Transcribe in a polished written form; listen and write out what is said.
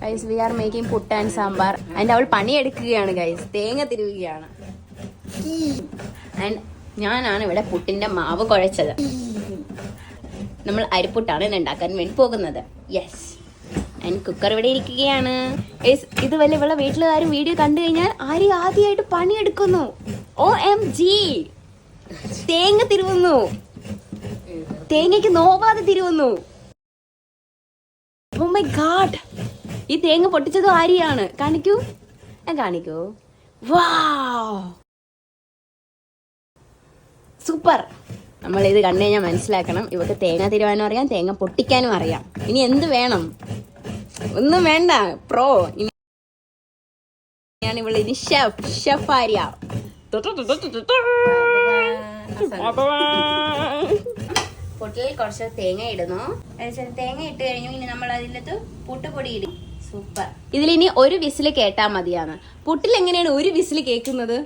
Guys we are making puttu and sambar. And അവൾ പണിയെടുക്കുകയാണ് guys, തേങ്ങ തിരുവുകയാണ്. ആൻഡ് ഞാനാണ് ഇവിടെ പുട്ടിന്റെ മാവ് കുഴച്ചത്. നമ്മൾ അരിപ്പുട്ടാണ് ഇന്ന് ഉണ്ടാക്കാൻ വേണ്ടി പോകുന്നത്. യെസ്. ആൻഡ് കുക്കർ ഇവിടെ ഇരിക്കുകയാണ്. ഇതുവരെ ഇവിടെ വീട്ടിലുകാരും വീഡിയോ കണ്ടു കഴിഞ്ഞാൽ ആരും ആദ്യമായിട്ട് പണിയെടുക്കുന്നു. OMG, തേങ്ങ തിരുവുന്നു, തേങ്ങയ്ക്ക് നോവാതെ തിരുവുന്നു. Oh my God, ഈ തേങ്ങ പൊട്ടിച്ചതും ആര്യാണ്. കാണിക്കൂ, കാണിക്കൂ. വാവ്, സൂപ്പർ. നമ്മൾ ഇത് കണ്ടു കഴിഞ്ഞാൽ മനസ്സിലാക്കണം, ഇവർക്ക് തേങ്ങ തിരുവാനും അറിയാം, തേങ്ങ പൊട്ടിക്കാനും അറിയാം. ഇനി എന്ത് വേണം? ഒന്നും വേണ്ട, പ്രോ. ഇനിയാണ് ഇവള്, ഇനി ഷെഫ് ആര്യ. പൊട്ടിൽ കുറച്ച് തേങ്ങ ഇടുന്നു. തേങ്ങ ഇട്ട് കഴിഞ്ഞു. ഇനി നമ്മൾ അതിനകത്ത് പുട്ടുപൊടി ഇടും. സൂപ്പർ. ഇതിലിനി ഒരു വിസിൽ കേട്ടാ മതിയാണ്. പുട്ടിൽ എങ്ങനെയാണ് ഒരു വിസിൽ കേൾക്കുന്നത്?